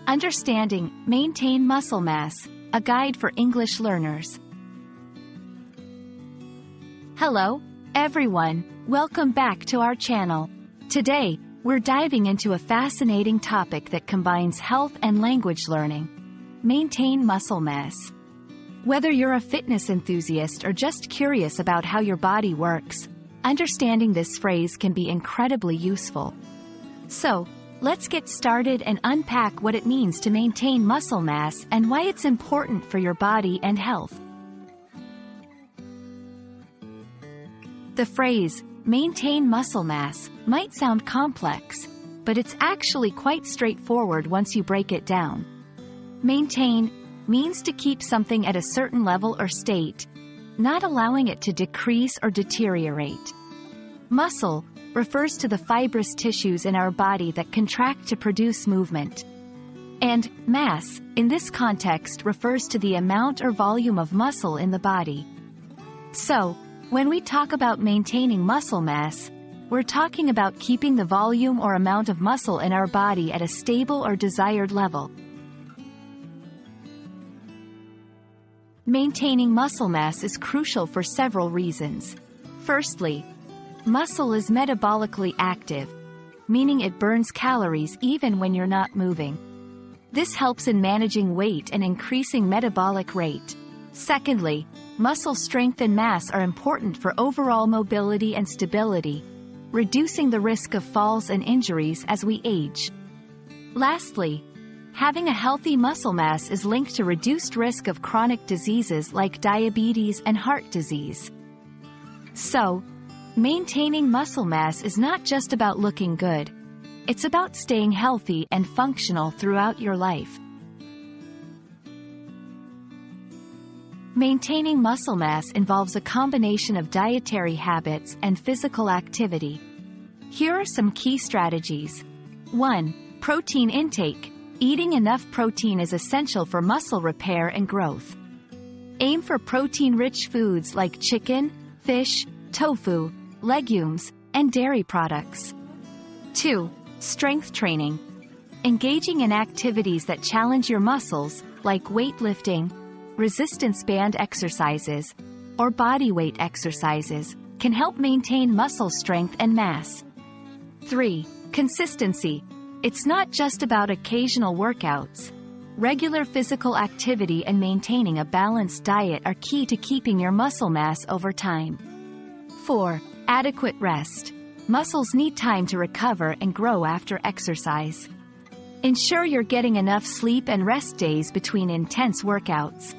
Understanding, Maintain Muscle Mass, a guide for English learners. Hello, everyone. Welcome back to our channel. Today, we're diving into a fascinating topic that combines health and language learning. Maintain muscle mass. Whether you're a fitness enthusiast or just curious about how your body works, understanding this phrase can be incredibly useful. So, let's get started and unpack what it means to maintain muscle mass and why it's important for your body and health. The phrase, maintain muscle mass, might sound complex, but it's actually quite straightforward once you break it down. Maintain means to keep something at a certain level or state, not allowing it to decrease or deteriorate. Muscle refers to the fibrous tissues in our body that contract to produce movement. And mass, in this context, refers to the amount or volume of muscle in the body. So, when we talk about maintaining muscle mass, we're talking about keeping the volume or amount of muscle in our body at a stable or desired level. Maintaining muscle mass is crucial for several reasons. Firstly, muscle is metabolically active, meaning it burns calories even when you're not moving. This helps in managing weight and increasing metabolic rate. Secondly, muscle strength and mass are important for overall mobility and stability, reducing the risk of falls and injuries as we age. Lastly, having a healthy muscle mass is linked to reduced risk of chronic diseases like diabetes and heart disease. So, maintaining muscle mass is not just about looking good. It's about staying healthy and functional throughout your life. Maintaining muscle mass involves a combination of dietary habits and physical activity. Here are some key strategies. 1. Protein intake. Eating enough protein is essential for muscle repair and growth. Aim for protein-rich foods like chicken, fish, tofu, legumes, and dairy products. 2. Strength training. Engaging in activities that challenge your muscles, like weightlifting, resistance band exercises, or body weight exercises, can help maintain muscle strength and mass. 3. Consistency. It's not just about occasional workouts. Regular physical activity and maintaining a balanced diet are key to keeping your muscle mass over time. 4. Adequate rest. Muscles need time to recover and grow after exercise. Ensure you're getting enough sleep and rest days between intense workouts.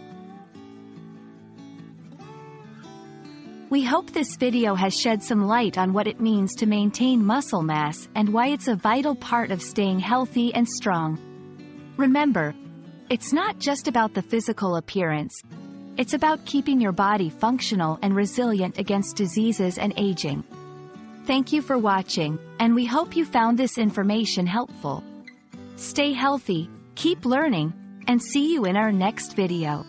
We hope this video has shed some light on what it means to maintain muscle mass and why it's a vital part of staying healthy and strong. Remember, it's not just about the physical appearance. It's about keeping your body functional and resilient against diseases and aging. Thank you for watching, and we hope you found this information helpful. Stay healthy, keep learning, and see you in our next video.